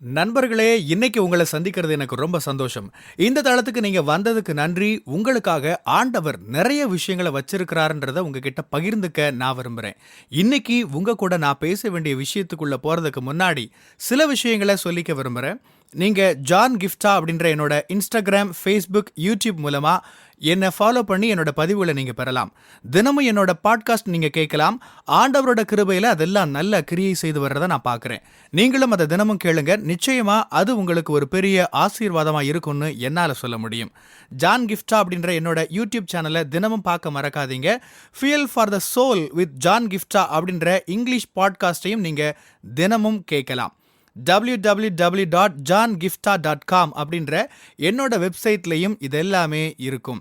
நண்பர்களே, இன்னைக்கு உங்கள சந்திக்கிறது எனக்கு ரொம்ப சந்தோஷம். இந்த தளத்துக்கு நீங்க வந்ததுக்கு நன்றி. உங்களுக்காக ஆண்டவர் நெறைய விஷயங்கள வச்சிருக்கிறாருன்றத உங்ககிட்ட பகிர்ந்துக்க நான் விரும்புறேன். இன்னைக்கு உங்க கூட நான் பேச வேண்டிய விஷயத்துக்குள்ள போறதுக்கு முன்னாடி, சில விஷயங்கள சொல்லிக்க விரும்புறேன். நீங்க ஜான் கிஃப்டா அப்படின்ற என்னோட Instagram, Facebook, YouTube மூலமா என்ன ஃபாலோ பண்ணி என்னோட பதிவுகள நீங்க பெறலாம். தினமும் என்னோட பாட்காஸ்ட் நீங்க கேட்கலாம். ஆண்டவரோட கிருபையில அதெல்லாம் நல்ல கிரியை செய்து வர்றத நான் பார்க்கிறேன். நீங்களும் அத தினமும் கேளுங்க. நிச்சயமா அது உங்களுக்கு ஒரு பெரிய ஆசீர்வாதமா இருக்கும்னு என்னால சொல்ல முடியும். ஜான் கிஃப்டா அப்படின்ற என்னோட யூடியூப் சேனலை தினமும் பார்க்க மறக்காதீங்க. Fuel for the soul with John கிஃப்டா அப்படின்ற இங்கிலீஷ் பாட்காஸ்டையும் நீங்க தினமும் கேட்கலாம். www.johngifta.com அப்படின்ற என்னோட வெப்சைட்லையும் இதெல்லாமே இருக்கும்.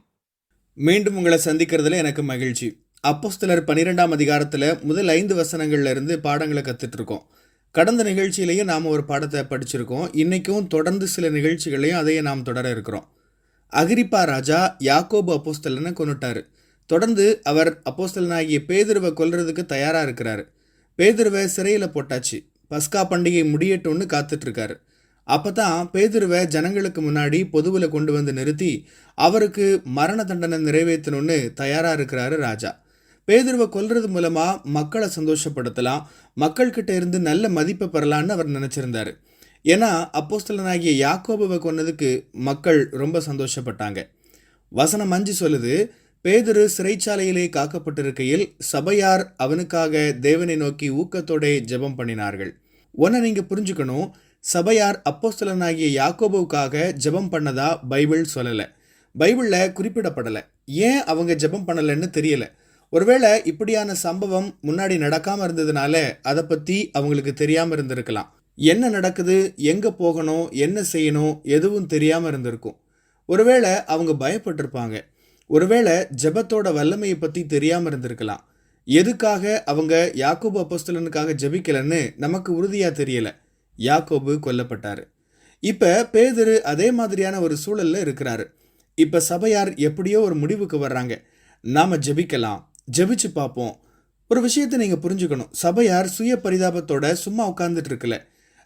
மீண்டும் உங்களை சந்திக்கிறதுல எனக்கு மகிழ்ச்சி. அப்போஸ்தலர் 12ஆம் அதிகாரத்தில் முதல் 5 வசனங்கள்ல இருந்து பாடங்களை கற்றுட்டு இருக்கோம். கடந்த நிகழ்ச்சியிலேயே நாம் ஒரு பாடத்தை படிச்சிருக்கோம். இன்றைக்கும் தொடர்ந்து சில நிகழ்ச்சிகளையும் அதையே நாம் தொடர இருக்கிறோம். அகிரிப்பா ராஜா யாக்கோபு அப்போஸ்தலனை கொன்னுட்டாரு. தொடர்ந்து அவர் அப்போஸ்தலனாகிய பேதுருவை கொல்றதுக்கு தயாராக இருக்கிறாரு. பேதுருவை சிறையில் போட்டாச்சு. பஸ்கா பண்டிகை முடியட்டும்னு காத்துட்டு இருக்காரு. அப்போ தான் பேதுருவை ஜனங்களுக்கு முன்னாடி பொதுவில் கொண்டு வந்து நிறுத்தி அவருக்கு மரண தண்டனை நிறைவேற்றணும்னு தயாராக இருக்கிறாரு ராஜா. பேதுருவை கொல்றது மூலமாக மக்களை சந்தோஷப்படுத்தலாம், மக்கள்கிட்ட இருந்து நல்ல மதிப்பை பெறலான்னு அவர் நினச்சிருந்தாரு. ஏன்னா அப்போஸ்தலனாகிய யாக்கோபுவை கொன்னதுக்கு மக்கள் ரொம்ப சந்தோஷப்பட்டாங்க. வசனம் 5 சொல்லுது, பேதுரு சிறைச்சாலையிலே காக்கப்பட்டிருக்கையில் சபையார் அவனுக்காக தேவனை நோக்கி ஊக்கத்தோட ஜெபம் பண்ணினார்கள். ஒன்றை நீங்கள் புரிஞ்சுக்கணும், சபையார் அப்போஸ்தலனாகிய யாக்கோபுவுக்காக ஜெபம் பண்ணதா பைபிள் சொல்லலை, பைபிளில் குறிப்பிடப்படலை. ஏன் அவங்க ஜெபம் பண்ணலைன்னு தெரியல. ஒருவேளை இப்படியான சம்பவம் முன்னாடி நடக்காமல் இருந்ததுனால அதை பற்றி அவங்களுக்கு தெரியாமல் இருந்திருக்கலாம். என்ன நடக்குது, எங்கே போகணும், என்ன செய்யணும் எதுவும் தெரியாமல் இருந்திருக்கும். ஒருவேளை அவங்க பயப்பட்டிருப்பாங்க. ஒருவேளை ஜெபத்தோட வல்லமையை பற்றி தெரியாமல் இருந்திருக்கலாம். எதுக்காக அவங்க யாக்கோபு அப்போஸ்தலனுக்காக ஜெபிக்கலன்னு நமக்கு உறுதியாக தெரியல. யாக்கோபு கொல்லப்பட்டார். இப்போ பேதுரு அதே மாதிரியான ஒரு சூழலில் இருக்கிறாரு. இப்போ சபையார் எப்படியோ ஒரு முடிவுக்கு வர்றாங்க. நாம் ஜெபிக்கலாம், ஜெபிச்சு பார்ப்போம். ஒரு விஷயத்தை நீங்கள் புரிஞ்சுக்கணும், சபையார் சுய பரிதாபத்தோட சும்மா உட்கார்ந்துட்டு இருக்கல.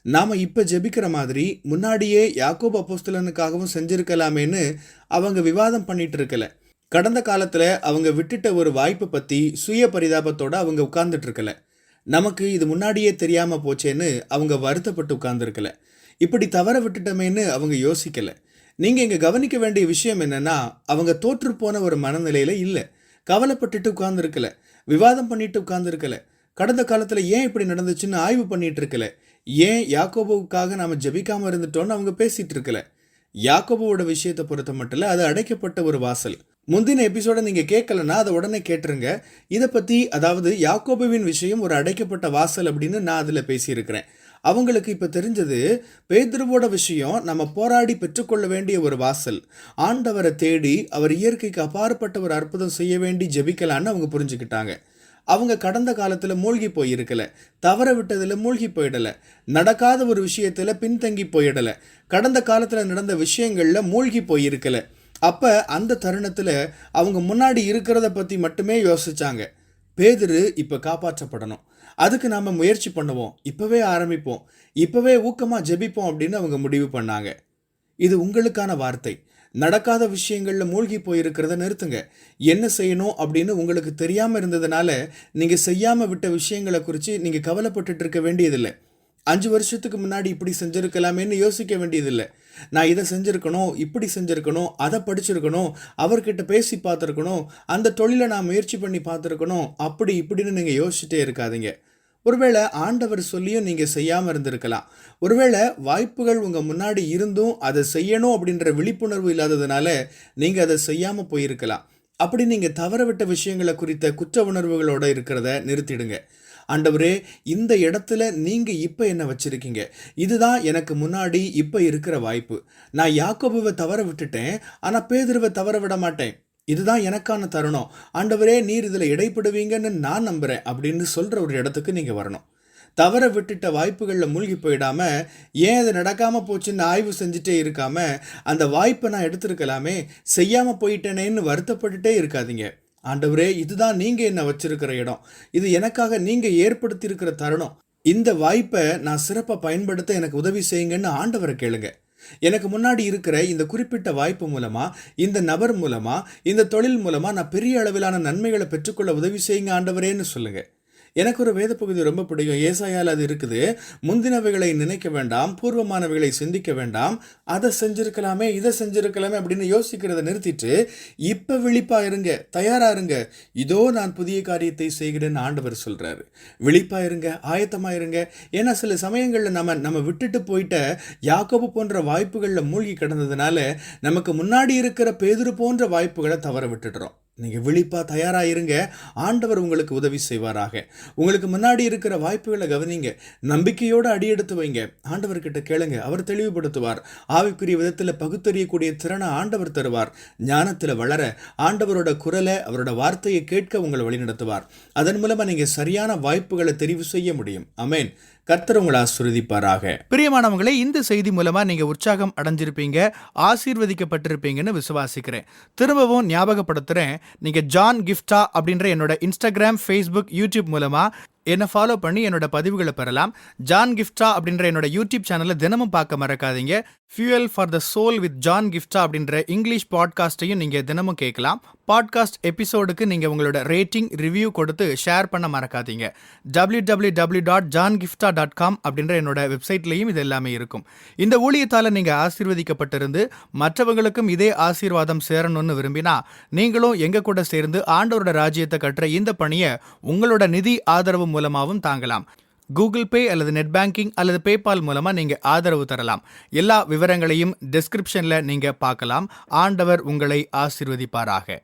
நாம் இப்போ ஜெபிக்கிற மாதிரி முன்னாடியே யாக்கோபு அப்போஸ்தலனுக்காகவும் செஞ்சிருக்கலாமேன்னு அவங்க விவாதம் பண்ணிட்டு இருக்கல. கடந்த காலத்தில் அவங்க விட்டுட்ட ஒரு வாய்ப்பை பற்றி சுய பரிதாபத்தோட அவங்க உட்கார்ந்துட்டு இருக்கல. நமக்கு இது முன்னாடியே தெரியாமல் போச்சேன்னு அவங்க வருத்தப்பட்டு உட்கார்ந்துருக்கல. இப்படி தவற விட்டுட்டோமேன்னு அவங்க யோசிக்கலை. நீங்கள் இங்கே கவனிக்க வேண்டிய விஷயம் என்னென்னா, அவங்க தோற்று போன ஒரு மனநிலையில் இல்லை. கவலைப்பட்டுட்டு உட்கார்ந்துருக்கல, விவாதம் பண்ணிட்டு உட்கார்ந்துருக்கல, கடந்த காலத்தில் ஏன் இப்படி நடந்துச்சுன்னு ஆய்வு பண்ணிட்டு இருக்கல, ஏன் யாக்கோபுவுக்காக நாம் ஜெபிக்காமல் இருந்துட்டோன்னு அவங்க பேசிகிட்டு இருக்கல. யாக்கோபுவோட விஷயத்தை பொறுத்த மட்டும் அது அடைக்கப்பட்ட ஒரு வாசல். முந்தின எபிசோட நீங்கள் கேட்கலன்னா அதை உடனே கேட்டுருங்க. இதை பற்றி, அதாவது யாக்கோபுவின் விஷயம் ஒரு அடைக்கப்பட்ட வாசல் அப்படின்னு நான் அதில் பேசியிருக்கிறேன். அவங்களுக்கு இப்போ தெரிஞ்சது, பேதுருவோட விஷயம் நம்ம போராடி பெற்றுக்கொள்ள வேண்டிய ஒரு வாசல். ஆண்டவரை தேடி அவர் இயற்கைக்கு அப்பாற்பட்ட ஒரு அற்புதம் செய்ய வேண்டி ஜெபிக்கலான்னு அவங்க புரிஞ்சுக்கிட்டாங்க. அவங்க கடந்த காலத்தில் மூழ்கி போயிருக்கல, தவற விட்டதில் மூழ்கி போயிடலை, நடக்காத ஒரு விஷயத்தில் பின்தங்கி போயிடலை, கடந்த காலத்தில் நடந்த விஷயங்களில் மூழ்கி போயிருக்கலை. அப்போ அந்த தருணத்தில் அவங்க முன்னாடி இருக்கிறத பற்றி மட்டுமே யோசிச்சாங்க. பேதுரு இப்போ காப்பாற்றப்படணும், அதுக்கு நாம் முயற்சி பண்ணுவோம், இப்போவே ஆரம்பிப்போம், இப்போவே ஊக்கமாக ஜெபிப்போம் அப்படின்னு அவங்க முடிவு பண்ணாங்க. இது உங்களுக்கான வார்த்தை. நடக்காத விஷயங்களில் மூழ்கி போயிருக்கிறத நிறுத்துங்க. என்ன செய்யணும் அப்படின்னு உங்களுக்கு தெரியாமல் இருந்ததுனால நீங்கள் செய்யாமல் விட்ட விஷயங்களை குறித்து நீங்கள் கவலைப்பட்டுட்டு இருக்க வேண்டியதில்லை. 5 வருஷத்துக்கு முன்னாடி இப்படி செஞ்சுருக்கலாமேன்னு யோசிக்க வேண்டியதில்லை. நான் இதை செஞ்சுருக்கணும், இப்படி செஞ்சுருக்கணும், அதை படிச்சிருக்கணும், அவர்கிட்ட பேசி பார்த்துருக்கணும், அந்த தொழிலை நான் முயற்சி பண்ணி பார்த்துருக்கணும், அப்படி இப்படின்னு நீங்கள் யோசிச்சுட்டே இருக்காதீங்க. ஒருவேளை ஆண்டவர் சொல்லியும் நீங்கள் செய்யாமல் இருந்திருக்கலாம். ஒருவேளை வாய்ப்புகள் உங்கள் முன்னாடி இருந்தும் அதை செய்யணும் அப்படின்ற விழிப்புணர்வு இல்லாததுனால நீங்கள் அதை செய்யாமல் போயிருக்கலாம். அப்படி நீங்கள் தவற விட்ட விஷயங்களை குறித்த குற்ற உணர்வுகளோடு இருக்கிறத நிறுத்திடுங்க. ஆண்டவரே, இந்த இடத்துல நீங்கள் இப்போ என்ன வச்சுருக்கீங்க, இதுதான் எனக்கு முன்னாடி இப்போ இருக்கிற வாய்ப்பு. நான் யாக்கோபுவை தவற விட்டுட்டேன், ஆனால் பேதுருவை தவற விட மாட்டேன். இதுதான் எனக்கான தருணம். ஆண்டவரே, நீர் இதில் இடைப்படுவீங்கன்னு நான் நம்புகிறேன் அப்படின்னு சொல்கிற ஒரு இடத்துக்கு நீங்கள் வரணும். தவற விட்டுட்ட வாய்ப்புகளில் மூழ்கி போயிடாமல், ஏன் அது நடக்காமல் போச்சுன்னு ஆய்வு செஞ்சுட்டே இருக்காமல், அந்த வாய்ப்பை நான் எடுத்திருக்கலாமே, செய்யாமல் போயிட்டேனேன்னு வருத்தப்பட்டுட்டே இருக்காதீங்க. ஆண்டவரே, இதுதான் நீங்கள் என்ன வச்சிருக்கிற இடம், இது எனக்காக நீங்கள் ஏற்படுத்தியிருக்கிற தருணம், இந்த வாய்ப்பை நான் சிறப்பா பயன்படுத்த எனக்கு உதவி செய்யுங்கன்னு ஆண்டவரை கேளுங்க. எனக்கு முன்னாடி இருக்கிற இந்த குறிப்பிட்ட வாய்ப்பு மூலமா, இந்த நபர் மூலமா, இந்த தொழில் மூலமா நான் பெரிய அளவிலான நன்மைகளை பெற்றுக்கொள்ள உதவி செய்யுங்க ஆண்டவரேன்னு சொல்லுங்க. எனக்கு ஒரு வேத பகுதி ரொம்ப பிடிக்கும். ஏசாயால அது இருக்குது. முந்தினவைகளை நினைக்க வேண்டாம், பூர்வமானவைகளை சிந்திக்க வேண்டாம், அதை செஞ்சிருக்கலாமே, இதை செஞ்சிருக்கலாமே அப்படின்னு யோசிக்கிறத நிறுத்திட்டு, இப்ப விழிப்பா இருங்க, தயாரா இருங்க, இதோ நான் புதிய காரியத்தை செய்கிறேன்னு ஆண்டவர் சொல்றாரு. விழிப்பா இருங்க, ஆயத்தமா இருங்க. ஏன்னா சில சமயங்கள்ல நம்ம விட்டுட்டு போயிட்ட யாக்கோபு போன்ற வாய்ப்புகள்ல மூழ்கி கிடந்ததுனால நமக்கு முன்னாடி இருக்கிற பேதுரு போன்ற வாய்ப்புகளை தவற விட்டுடுறோம். நீங்க விழிப்பா தயாரா இருங்க. ஆண்டவர் உங்களுக்கு உதவி செய்வாராக. உங்களுக்கு முன்னாடி இருக்கிற வாய்ப்புகளை கவனிங்க. நம்பிக்கையோட அடியெடுத்து வைங்க. ஆண்டவர்கிட்ட கேளுங்க, அவர் தெளிவுபடுத்துவார். ஆவிக்குரிய விதத்துல பகுத்தறியக்கூடிய திறனை ஆண்டவர் தருவார். ஞானத்துல வளர ஆண்டவரோட குரலை, அவரோட வார்த்தையை கேட்க உங்களை வழிநடத்துவார். அதன் மூலமா நீங்க சரியான வாய்ப்புகளை தெரிவு செய்ய முடியும். ஆமென். கர்த்தர் உங்களை ஆசீர்வதிப்பாராக. பிரியமானவங்களே, இந்த செய்தி மூலமா நீங்க உற்சாகம் அடைஞ்சிருப்பீங்க, ஆசீர்வதிக்கப்பட்டிருப்பீங்கன்னு விசுவாசிக்கிறேன். திரும்பவும் ஞாபகப்படுத்துறேன், நீங்க ஜான் கிஃப்டா அப்படின்ற என்னோட இன்ஸ்டாகிராம், ஃபேஸ்புக், யூடியூப் மூலமா என்னை ஃபாலோ பண்ணி என்னோட பதிவுகளை பெறலாம். ஜான் கிஃப்டா அப்படின்ற என்னோட யூடியூப் சேனலை தினமும் பார்க்க மறக்காதீங்க. Fuel for the soul with John கிஃப்டா அப்படின்ற இங்கிலீஷ் பாட்காஸ்ட்டையும் நீங்கள் தினமும் கேட்கலாம். பாட்காஸ்ட் எபிசோடுக்கு நீங்கள் உங்களோட ரேட்டிங், ரிவ்யூ கொடுத்து ஷேர் பண்ண மறக்காதீங்க. www.johngiftha.com அப்படின்ற என்னோட வெப்சைட்லேயும் இது எல்லாமே இருக்கும். இந்த ஊழியத்தால் நீங்கள் ஆசீர்வதிக்கப்பட்டிருந்து மற்றவங்களுக்கும் இதே ஆசீர்வாதம் சேரணும்னு விரும்பினா, நீங்களும் எங்க கூட சேர்ந்து ஆண்டவரோட ராஜ்யத்தை கட்டுற இந்த பணியை உங்களோட நிதி ஆதரவு மூலமாகவும் தாங்கலாம். கூகுள் பே அல்லது நெட் பேங்கிங் அல்லது பேபால் மூலமா நீங்க ஆதரவு தரலாம். எல்லா விவரங்களையும் டிஸ்கிரிப்ஷன்ல நீங்க பார்க்கலாம். ஆண்டவர் உங்களை ஆசீர்வதிப்பாராக.